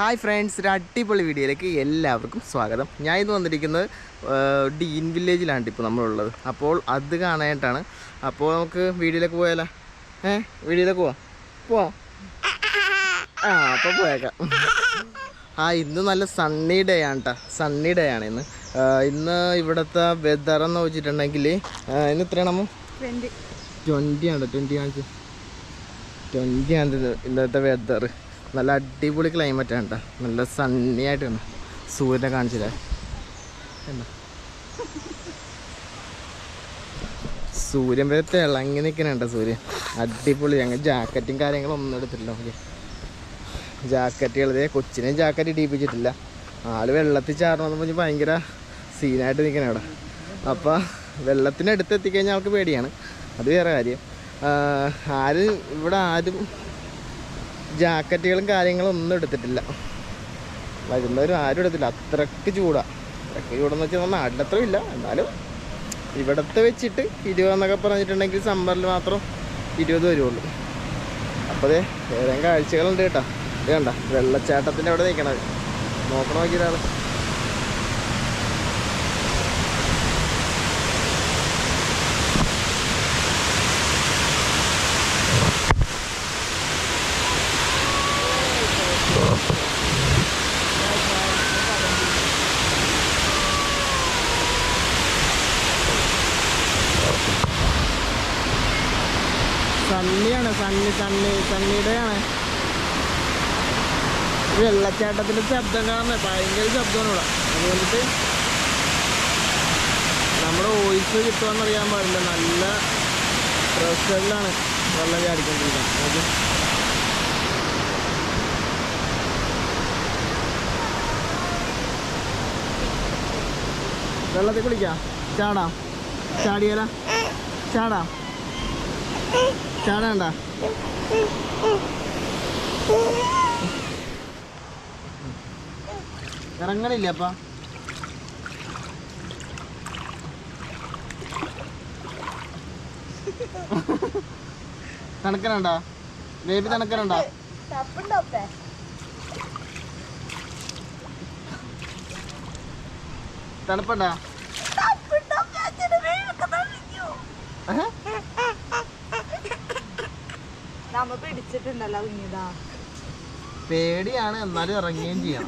Hi friends, ഒരു അടിപൊളി വീഡിയോയിലേക്ക് എല്ലാവർക്കും സ്വാഗതം. ഞാൻ ഇന്ന് വന്നിരിക്കുന്നത് ഡീൻ വില്ലേജിലാണ് ഇപ്പോൾ നമ്മളുള്ളത്. അപ്പോൾ അത് കാണാനായിട്ടാണ്. അപ്പോൾ നമുക്ക് വീഡിയോയിലേക്ക് പോയാലോ? വീഡിയോയിലേക്ക് പോവാം. അപ്പോൾ പോയേക്കാം. ഇന്ന് നല്ല സണ്ണി ഡേ ആണ് കേട്ടോ. സണ്ണി ഡേ ആണ് ഇന്ന് ഇവിടുത്തെ വെതർ എന്ന് വെച്ചിട്ടുണ്ടെങ്കിൽ ഇന്ന് എത്രയാണോ 20 ആണ്. 20 കാണിച്ച് 20 ആണ് ഇന്നത്തെ വെതർ. നല്ല അടിപൊളി ക്ലൈമറ്റ് ആണ് കേട്ടോ. നല്ല സണ്ണി ആയിട്ടാണ് സൂര്യനെ കാണിച്ചില്ലേ. സൂര്യൻ വരെ തിളങ്ങി നിൽക്കണേണ്ട സൂര്യൻ. അടിപൊളി. ഞങ്ങൾ ജാക്കറ്റും കാര്യങ്ങളും ഒന്നും എടുത്തിട്ടില്ല. ഓക്കെ, ജാക്കറ്റുകളതേ കൊച്ചിനെയും ജാക്കറ്റ് ഇടിപ്പിച്ചിട്ടില്ല. ആള് വെള്ളത്തിൽ ചാടണമെന്ന് പറഞ്ഞ് ഭയങ്കര സീനായിട്ട് നിൽക്കണേ അവിടെ. അപ്പോൾ വെള്ളത്തിനടുത്ത് എത്തിക്കഴിഞ്ഞാൽ ആൾക്ക് പേടിയാണ്, അത് വേറെ കാര്യം. ആരും ജാക്കറ്റുകളും കാര്യങ്ങളും ഒന്നും എടുത്തിട്ടില്ല. വരുന്നവരും ആരും എടുത്തില്ല. അത്രയ്ക്ക് ചൂടാണ്. അത്രയ്ക്ക് ചൂടെന്ന് വെച്ചാൽ നമ്മൾ നാട്ടിലത്ര ഇല്ല, എന്നാലും ഇവിടത്തെ വെച്ചിട്ട് 20 എന്നൊക്കെ പറഞ്ഞിട്ടുണ്ടെങ്കിൽ സമ്മറിൽ മാത്രം 20 വരുള്ളൂ. അപ്പോൾ അതെ വേറെ കാഴ്ചകളുണ്ട് കേട്ടോ. ഇത് കണ്ട വെള്ളച്ചാട്ടത്തിൻ്റെ അവിടെ നിൽക്കണത് നോക്കണം, നോക്കിയതാണ്. സണ്ണിയാണ്, സണ്ണിയുടെയാണ്. വെള്ളച്ചാട്ടത്തിൻ്റെ ശബ്ദം കാരണം ഭയങ്കര ശബ്ദമാണ് ഇവിടെ. അതുകൊണ്ടിട്ട് നമ്മുടെ വോയിസ് കിട്ടുമെന്നറിയാൻ പാടില്ല. നല്ല പ്രഷറിലാണ് വെള്ളം ചാടിക്കൊണ്ടിരിക്കുന്നത്. വെള്ളത്തിൽ കുളിക്കാം, ചാടാം, ചാടിയാല ചാടാം, ചാടണ്ട. ഇറങ്ങണില്ല അപ്പ. തണുക്കണണ്ട ബേബി, തണുക്കണണ്ട. തണുപ്പണ്ട. പേടിയാണ്, എന്നാലും ഇറങ്ങുകയും ചെയ്യാം.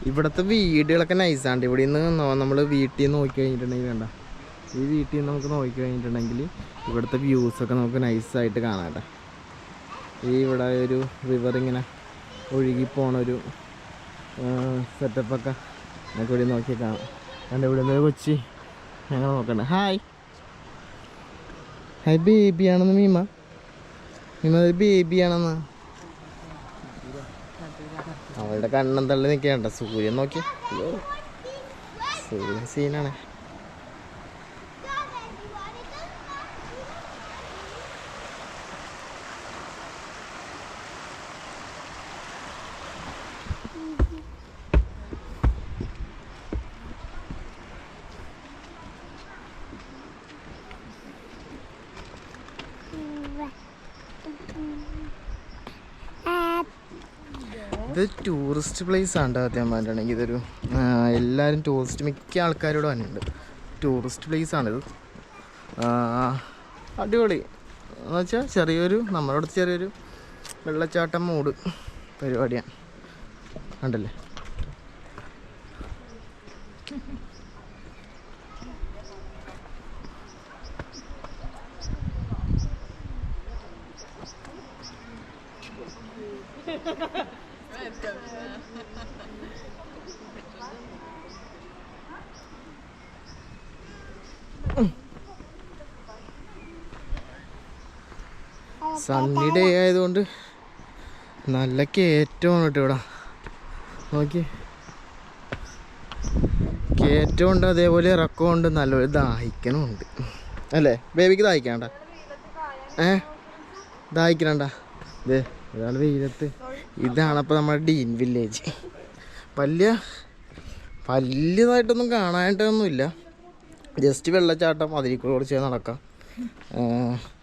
ഇവിടുത്തെ വീടുകളൊക്കെ നൈസാണ്. ഇവിടെ നിന്ന് നമ്മൾ വീട്ടിൽ നിന്ന് നോക്കി കഴിഞ്ഞിട്ടുണ്ടെങ്കിൽ വേണ്ട, ഈ വീട്ടിൽ നിന്ന് നമുക്ക് നോക്കി കഴിഞ്ഞിട്ടുണ്ടെങ്കിൽ ഇവിടുത്തെ വ്യൂസൊക്കെ നമുക്ക് നൈസായിട്ട് കാണാട്ടെ. ഈ ഇവിടെ ഒരു റിവർ ഇങ്ങനെ ഒഴുകിപ്പോണൊരു സെറ്റപ്പൊക്കെ നമുക്ക് ഇവിടെ നോക്കി കാണാം. കണ്ട ഇവിടെ നിന്ന് കൊച്ചി ഞങ്ങൾ നോക്കണ്ട. ഹായ് ബേബിയാണെന്ന് മീമ ബേബിയാണെന്ന്. അവളുടെ കണ്ണം തള്ളി നിൽക്കണ്ട. സൂര്യൻ നോക്കി, സൂര്യൻ സീനാണ്. ഇത് ടൂറിസ്റ്റ് പ്ലേസ് ആണ് ആദ്യം പറഞ്ഞിട്ടുണ്ടെങ്കിൽ. ഇതൊരു എല്ലാവരും ടൂറിസ്റ്റ്, മിക്ക ആൾക്കാരോട് വന്നിട്ടുണ്ട്. ടൂറിസ്റ്റ് പ്ലേസ് ആണിത്. അടിപൊളി എന്ന് വെച്ചാൽ ചെറിയൊരു നമ്മുടെ അടുത്ത് ചെറിയൊരു വെള്ളച്ചാട്ടം മൂഡ് പരിപാടിയാണ്. കണ്ടല്ലേ. സണ്ണി ഡേ ആയതുകൊണ്ട് നല്ല കയറ്റമാണ് കേട്ടോ ഇവിടെ. നോക്കി, കയറ്റമുണ്ട്, അതേപോലെ ഇറക്കമുണ്ട്, നല്ലൊരു ദാഹിക്കണമുണ്ട് അല്ലേ. ബേബിക്ക് ദാഹിക്കണ്ട, ദാഹിക്കണണ്ട. ഇതേ ഇതാണ് വെയിലത്ത്. ഇതാണപ്പോൾ നമ്മുടെ ഡീൻ വില്ലേജ്. വലിയതായിട്ടൊന്നും കാണാനായിട്ടൊന്നുമില്ല. ജസ്റ്റ് വെള്ളച്ചാട്ടം, അതിൽ കൂടെ ചെയ്യാൻ നടക്കാം.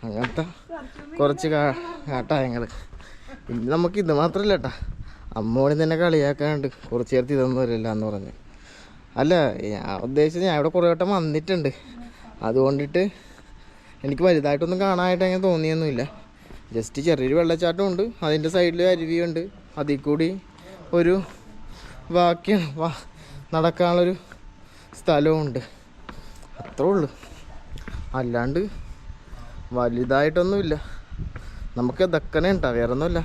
അങ്ങനത്തെ കുറച്ച് കാട്ടായങ്ങൾ. ഇനി നമുക്ക് ഇത് മാത്രമല്ല കേട്ടോ, അമ്മോടെ തന്നെ കളിയാക്കാണ്ട് കുറച്ച് നേരത്തെ ഇതൊന്നും വരില്ല എന്ന് പറഞ്ഞ്. അല്ല ഞാൻ ഉദ്ദേശിച്ചത് ഞാൻ ഇവിടെ കുറേ വട്ടം വന്നിട്ടുണ്ട്, അതുകൊണ്ടിട്ട് എനിക്ക് വലുതായിട്ടൊന്നും കാണാനായിട്ട് അങ്ങനെ തോന്നിയൊന്നുമില്ല. ജസ്റ്റ് ചെറിയൊരു വെള്ളച്ചാട്ടമുണ്ട്, അതിൻ്റെ സൈഡിൽ അരുവിയുണ്ട്, അതിൽ കൂടി ഒരു നടക്കാനുള്ളൊരു സ്ഥലമുണ്ട്, അത്രേ ഉള്ളൂ. അല്ലാണ്ട് വലുതായിട്ടൊന്നുമില്ല. നമുക്ക് ഇതൊക്കെ ഉണ്ടാവും, വേറെ ഒന്നുമില്ല.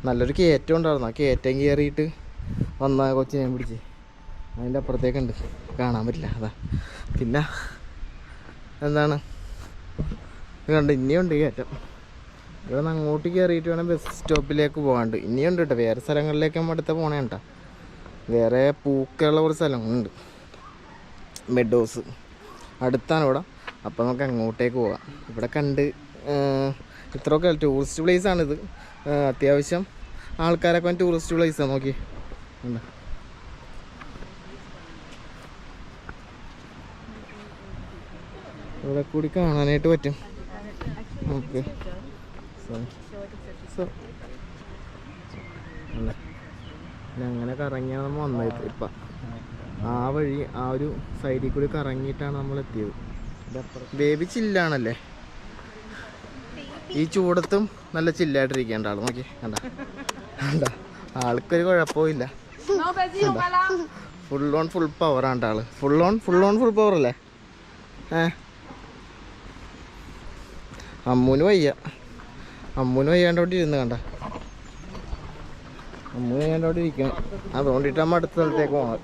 നല്ലൊരു കയറ്റം ഉണ്ടായിരുന്നു, ആ കയറ്റം കയറിയിട്ട് വന്ന കൊച്ചിനെ പിടിച്ച് അതിൻ്റെ അപ്പുറത്തേക്കുണ്ട്, കാണാൻ പറ്റില്ല. അതാ പിന്നെ എന്താണ് കണ്ട് ഇനിയുണ്ട് കയറ്റം. ഇവിടെ നിന്ന് അങ്ങോട്ട് കയറിയിട്ട് വേണം ബസ് സ്റ്റോപ്പിലേക്ക് പോകാണ്ട്. ഇനിയുണ്ട് കേട്ടോ, വേറെ സ്ഥലങ്ങളിലേക്ക് നമ്മൾ അടുത്ത പോകണേ കേട്ടോ. വേറെ പൂക്കളുള്ള ഒരു സ്ഥലമുണ്ട്, മെഡോസ് അടുത്താണ് ഇവിടെ. അപ്പോൾ നമുക്ക് അങ്ങോട്ടേക്ക് പോകാം. ഇവിടെ കണ്ട് ഇത്രയൊക്കെ ടൂറിസ്റ്റ് പ്ലേസാണിത്. അത്യാവശ്യം ആൾക്കാരൊക്കെ വന്ന് ടൂറിസ്റ്റ് പ്ലേസാണ്. നോക്കി ഉണ്ട്, ഇവിടെ കൂടി കാണാനായിട്ട് പറ്റും നമുക്ക്. അങ്ങനെ കറങ്ങിയാണ് നമ്മൾ വന്നത്. ഇപ്പം ആ വഴി ആ ഒരു സൈഡിൽ കൂടി കറങ്ങിയിട്ടാണ് നമ്മൾ എത്തിയത്. ബേബി ചില്ലാണല്ലേ, ഈ ചൂടത്തും നല്ല ചില്ലായിട്ടിരിക്കേണ്ട ആൾ. നോക്കി കണ്ട കണ്ട, ആൾക്കൊരു കുഴപ്പമില്ല. ഫുൾ പവറാണ് ആള്. ഫുൾ പവർ അല്ലേ. അമ്മൂന് വയ്യാണ്ടോട്ട് ഇരുന്ന് കണ്ട, അമ്മൂന് വയ്യാണ്ടോട്ട് ഇരിക്കണം. അതുകൊണ്ടിട്ട് നമ്മൾ അടുത്ത സ്ഥലത്തേക്ക് പോകണം.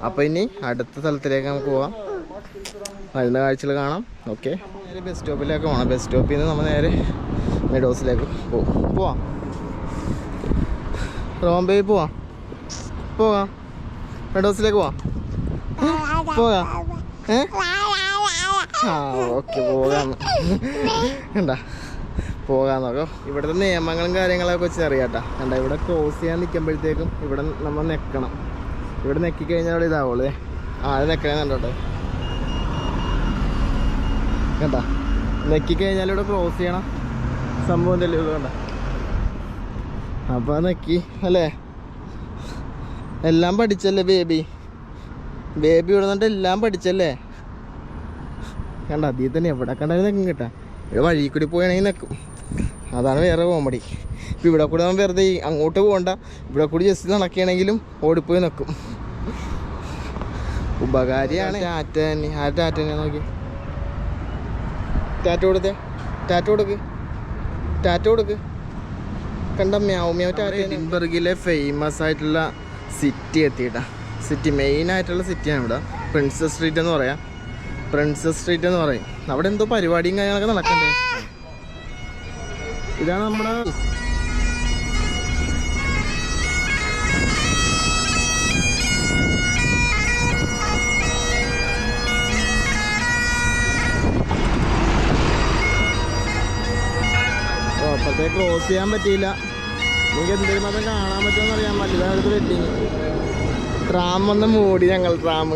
അപ്പോൾ ഇനി അടുത്ത സ്ഥലത്തിലേക്ക് നമുക്ക് പോവാം, വരുന്ന കാഴ്ചകൾ കാണാം. ഓക്കെ, നേരെ ബസ് സ്റ്റോപ്പിലേക്ക് പോകണം. ബസ് സ്റ്റോപ്പിൽ നിന്ന് നമ്മൾ നേരെ മെഡോസിലേക്ക് പോവാം. റോംബേ പോകാം മെഡോസിലേക്ക് പോകാം. ആ ഓക്കെ, പോകാമെന്ന് കണ്ടാ, പോകാമെന്നോ. ഇവിടുത്തെ നിയമങ്ങളും കാര്യങ്ങളൊക്കെ വെച്ച് അറിയാട്ടാ. കണ്ട, ഇവിടെ ക്രോസ് ചെയ്യാൻ നിൽക്കുമ്പോഴത്തേക്കും ഇവിടെ നമ്മൾ നെക്കണം. ഇവിടെ നെക്കിക്കഴിഞ്ഞാൽ അവിടെ ഇതാവുള്ളൂ. അത് നെക്കണേ കണ്ടോട്ടെ, കണ്ട, നെക്കിക്കഴിഞ്ഞാൽ ഇവിടെ ക്രോസ് ചെയ്യണം സംഭവം തന്നെ ഉള്ളൂ. കണ്ട, അപ്പോൾ നെക്കി അല്ലേ. എല്ലാം പഠിച്ചല്ലേ ബേബി ഇവിടെ നിന്നിട്ട് എല്ലാം പഠിച്ചല്ലേ. കണ്ട, അതിൽ തന്നെ എവിടെ കണ്ടാലും നെക്കും കേട്ടാ. ഇവിടെ വഴി കൂടി പോയാണെങ്കിൽ നെക്കും, അതാണ് വേറെ കോമഡി. ഇപ്പം ഇവിടെ കൂടി നമ്മൾ വെറുതെ അങ്ങോട്ട് പോകണ്ട, ഇവിടെ കൂടി ജസ്റ്റ് നടക്കുകയാണെങ്കിലും ഓടിപ്പോയി നെക്കും. ഉപകാരിയാണ്. ടാറ്റ തന്നെ നോക്കി, ടാറ്റ കൊടുക്ക് കണ്ട, മ്യാവ് ടാറ്റ. എഡിൻബർഗിലെ ഫേമസ് ആയിട്ടുള്ള സിറ്റി എത്തിയിട്ടാ. സിറ്റി മെയിനായിട്ടുള്ള സിറ്റിയാണ് ഇവിടെ. പ്രിൻസസ് സ്ട്രീറ്റ് എന്ന് പറയും. അവിടെ എന്തോ പരിപാടിയും കാര്യങ്ങളൊക്കെ നടക്കണ്ടേ. ഇതാണ് നമ്മുടെ അപ്പുറത്തെ ക്രോസ് ചെയ്യാൻ പറ്റിയില്ല. നിങ്ങൾക്ക് എന്തെങ്കിലും അത് കാണാൻ പറ്റുമെന്ന് അറിയാൻ പറ്റില്ല. അടുത്ത് വെറ്റിങ് ട്രാം ഒന്ന് മൂടി, ഞങ്ങൾ ട്രാം.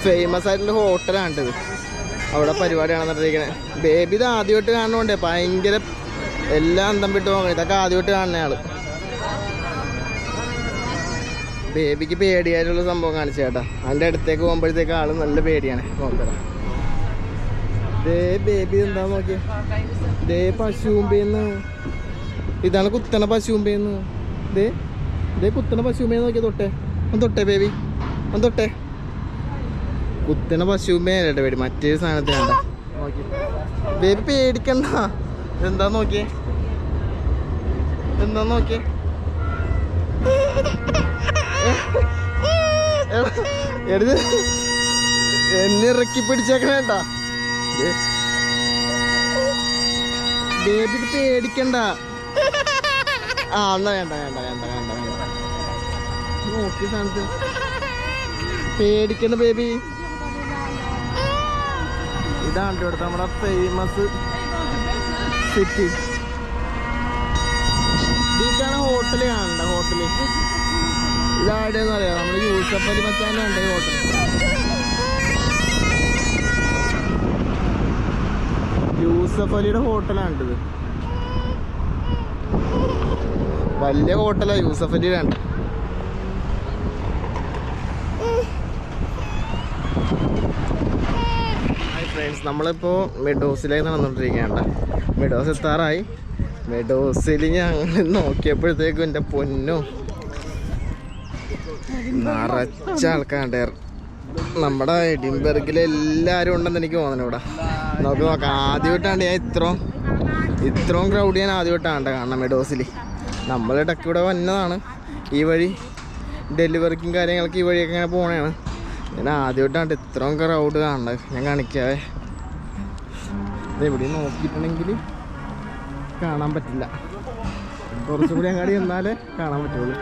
ഫേമസ് ആയിട്ടുള്ള ഹോട്ടലാണിത്. അവിടെ പരിപാടിയാണ് നടന്നിരിക്കുന്നത്. ബേബി ഇത് ആദ്യമായിട്ട് കാണുന്നോണ്ടേ ഭയങ്കര എല്ലാം അന്തം വിട്ട് പോകണം. ഇതൊക്കെ ആദ്യമായിട്ട് കാണുന്ന ആള്. ബേബിക്ക് പേടിയായിട്ടുള്ള സംഭവം കാണിച്ചു കേട്ടാ. അതിൻ്റെ അടുത്തേക്ക് പോകുമ്പോഴത്തേക്ക് ആള് നല്ല പേടിയാണ്. നോക്കടാ, ദേ ബേബി എന്താ നോക്കിയേ, ദേ പശുമ്പേന്ന്. ഇതാണ് കുത്തണ പശുമ്പേന്ന്. ദേ കുത്തണ പശുമ്പേന്ന് നോക്കിയ. തൊട്ടേ ബേബി, തൊട്ടേ. കുത്തണ പശുമ്പേനല്ലേ പേടി, മറ്റേ സാധനത്തിനാണ്ട. നോക്കി ബേബി പേടിക്കണ്ട. എന്താ നോക്കിയേ, എന്നെ ഇറക്കി പിടിച്ചേക്കണേട്ടാ. ബേബിക്ക് പേടിക്കണ്ട. ആ എന്നാ വേണ്ട വേണ്ട വേണ്ട വേണ്ട വേണ്ട. നോക്കി സ്ഥാനത്ത് പേടിക്കണ്ട ബേബി. ഇതാണ് ഇവിടുത്തെ നമ്മുടെ ഫേമസ് സിറ്റി. ഇതിക്കാണ് ഹോട്ടല് കാണണ്ട. ഹോട്ടല് ഇതാടെന്ന് പറയാം, നമ്മുടെ യൂസഫ് അലി മച്ചാൻ്റെ ഉണ്ട് ഈ ഹോട്ടൽ. യൂസഫ് അലിയുടെ ഹോട്ടലാണിത്. വലിയ ഹോട്ടലാണ് യൂസഫ് അലിയുടെ ഉണ്ട്. ഫ്രണ്ട്സ്, നമ്മളിപ്പോൾ മെഡോസിലേക്ക് നടന്നുകൊണ്ടിരിക്കുകയാണ്. മെഡോസ് എത്താറായി. മെഡോസിൽ ഞങ്ങൾ നോക്കിയപ്പോഴത്തേക്കും എൻ്റെ പൊന്നോ നിറച്ച ആൾക്കാരുണ്ട്. നമ്മുടെ എഡിൻബർഗിൽ എല്ലാവരും ഉണ്ടെന്ന് എനിക്ക് തോന്നുന്നു ഇവിടെ. നമുക്ക് നോക്കാം. ആദ്യമായിട്ടാണ് ഞാൻ ഇത്രയും ക്രൗഡ് ഞാൻ ആദ്യമായിട്ടാണ് കാണണം മെഡോസിൽ. നമ്മൾ ഇടയ്ക്ക് ഇവിടെ വന്നതാണ് ഈ വഴി, ഡെലിവറിക്കും കാര്യങ്ങൾക്ക് ഈ വഴിയൊക്കെ ഇങ്ങനെ പോകണതാണ്. ഞാൻ ആദ്യമായിട്ടാണ് ഇത്രയും ക്രൗഡ് കാണുന്നത്. ഞാൻ കാണിക്കാവേ. ഇതെവിടെ നോക്കിയിട്ടുണ്ടെങ്കിൽ കാണാൻ പറ്റില്ല. കുറച്ചും കൂടി അങ്ങാടി എന്നാലേ കാണാൻ പറ്റുള്ളൂ.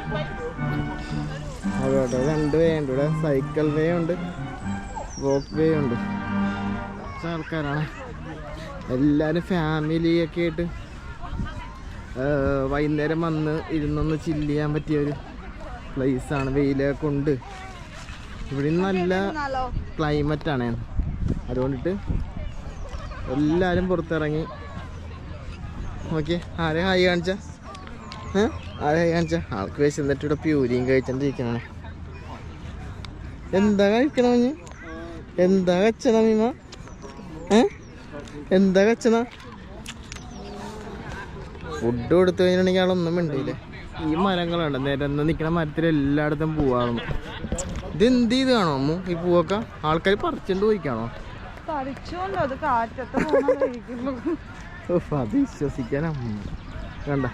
അതോട്ടെ 2 വേ ഉണ്ട് ഇവിടെ. സൈക്കിൾ വേ ഉണ്ട്, വോക്ക് വേ ഉണ്ട്. കുറച്ച് ആൾക്കാരാണ്. എല്ലാവരും ഫാമിലിയൊക്കെ ആയിട്ട് വൈകുന്നേരം വന്ന് ഇരുന്നൊന്ന് ചില്ല് ചെയ്യാൻ പറ്റിയ ഒരു പ്ലേസാണ്. വെയിലൊക്കെ ഉണ്ട്. ഇവിടെ നല്ല ക്ലൈമറ്റാണ്. അതുകൊണ്ടിട്ട് എല്ലാവരും പുറത്തിറങ്ങി. ഓക്കെ, ആരെ ഹായ് കാണിച്ച? ആരെ ഹായ് കാണിച്ച? ആൾക്ക് വിശന്നിട്ട് ഇവിടെ പ്യൂരിയും കഴിച്ചോണ്ടിരിക്കണേ. എന്താ കഴിക്കണ മഞ്ഞ്? എന്താ കച്ചണ മീമ? എന്താ കച്ചണ? ഫുഡ് കൊടുത്തു കഴിഞ്ഞിട്ടുണ്ടെങ്കിൽ ആളൊന്നും മിണ്ടില്ലേ. ഈ മരങ്ങളുണ്ട്, നിരന്ന് നിൽക്കുന്ന മരത്തിൽ എല്ലായിടത്തും പൂവാറുന്നു. ഇതെന്ത് ചെയ്ത് കാണോ അമ്മു? ഈ പൂവൊക്കെ ആൾക്കാർ പറിച്ചുകൊണ്ട് പോയിക്കാണോ? അത് വിശ്വസിക്കാനാ. കണ്ട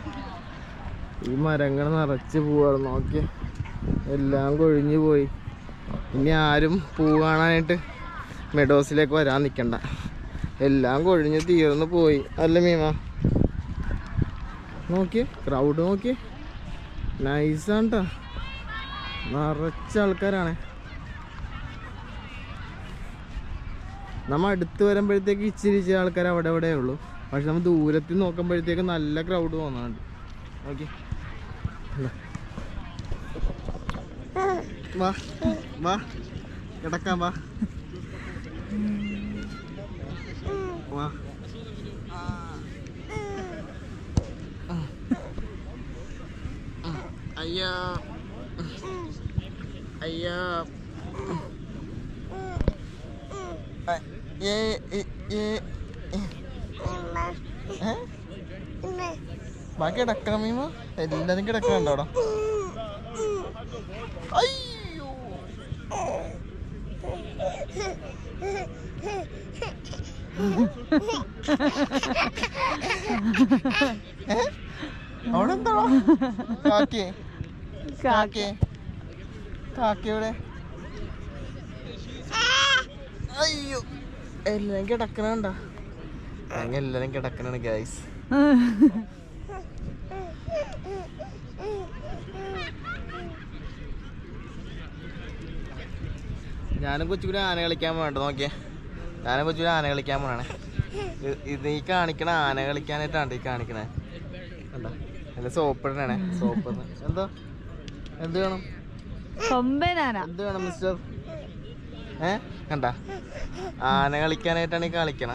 ഈ മരങ്ങൾ നിറച്ച് പൂവാറുന്നു. നോക്കി എല്ലാം കൊഴിഞ്ഞു പോയി. ഇനി ആരും പൂ കാണാനായിട്ട് മെഡോസിലേക്ക് വരാൻ നിൽക്കണ്ട. എല്ലാം കൊഴിഞ്ഞ് തീർന്നു പോയി. അല്ല മീമ? നോക്കിയേ ക്രൗഡ്, നോക്കിയേ നൈസാണ് കേട്ടോ. നിറച്ച ആൾക്കാരാണ്. നമ്മൾ അടുത്ത് വരുമ്പോഴത്തേക്ക് ഇച്ചിരി ആൾക്കാർ അവിടെ എവിടെ ഉള്ളൂ. പക്ഷെ നമ്മൾ ദൂരത്തിൽ നോക്കുമ്പോഴത്തേക്ക് നല്ല ക്രൗഡ് തോന്നാറുണ്ട്. ഓക്കെ, വാ വാ കിടക്കാം. വാ വാ. അയ്യോ അയ്യോ. ബാക്കി കിടക്കണം മീമ. എല്ലാരും കിടക്കണുണ്ടോ അവിടെ? അയ്യോ അവിടെ എന്താണോ? കാക്കേ കാക്കേ കാക്കയുടെ. അയ്യോ എല്ലാരും കിടക്കണണ്ട. എല്ലാരും കിടക്കണാണ് ഗൈസ്. ഞാനും കൊച്ചുകൂടി ആന കളിക്കാൻ വേണ്ട. നോക്കിയേ, ഞാനും കൊച്ചുകൂടി ആന കളിക്കാൻ പോണേ. ഇത് ഈ കാണിക്കണ ആന കളിക്കാനായിട്ടാണ് ഈ കാണിക്കണേ. എന്താ അല്ല സോപ്പിടണേ? സോപ്പ് എന്തോ എന്ത് വേണം? എന്ത് വേണം മിസ്റ്റർ? കണ്ട ആന കളിക്കാനായിട്ടാണ് ഈ കളിക്കണ.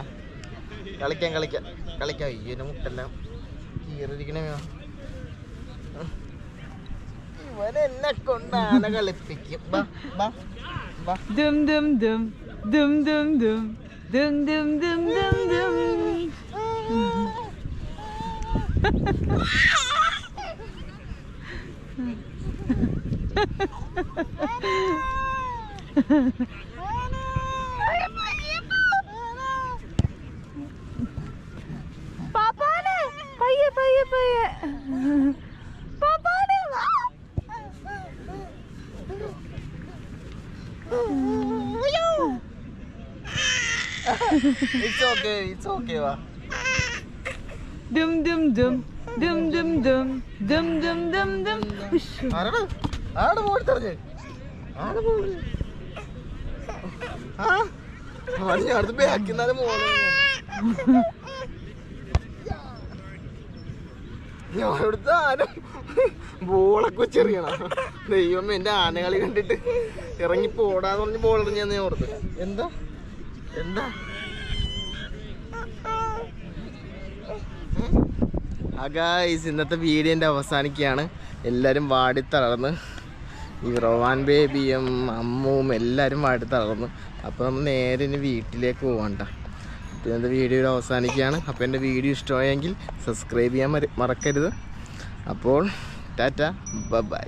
കളിക്കാം കളിക്കാം കളിക്കാം. അയ്യോ മുട്ടെല്ലാം കീറിയിരിക്കണേ. ഇവനെന്നെ കൊണ്ട് ആന കളിപ്പിക്കും. Dum dum dum dum dum dum dum dum dum dum dum. Papane, paye paye paye. Papane. It's okay വാ. Dum dum dum dum dum dum dum dum dum dum. ആരാണ് ആരാണ് പോയി തെറിഞ്ഞ് ആരാ പോയി ആ അടുത്ത് ബാക്കിന്നാലും മോനെ ഞാൻ ഇവിടുത്തെ ആന ബോളൊക്കെ വെച്ചെറിയണം. ദൈവം എൻ്റെ ആനകളി കണ്ടിട്ട് ഇറങ്ങി പോടാന്ന് പറഞ്ഞ് ബോൾ എറിഞ്ഞാന്ന് ഞാൻ ഓർത്ത്. എന്താ എന്താ ഗായ്സ്, ഇന്നത്തെ വീഡിയോൻ്റെ അവസാനിക്കുകയാണ്. എല്ലാവരും വാടിത്തളർന്ന്, ഈ റോവാൻ ബേബിയും അമ്മുവും എല്ലാവരും വാടിത്തളർന്നു. അപ്പോൾ നമ്മൾ നേരെ ഇനി വീട്ടിലേക്ക് പോകണ്ട. അപ്പോൾ എൻ്റെ വീഡിയോ അവസാനിക്കുകയാണ്. അപ്പോൾ എൻ്റെ വീഡിയോ ഇഷ്ടമായെങ്കിൽ സബ്സ്ക്രൈബ് ചെയ്യാൻ മറക്കരുത്. അപ്പോൾ ടാറ്റ, ബൈ.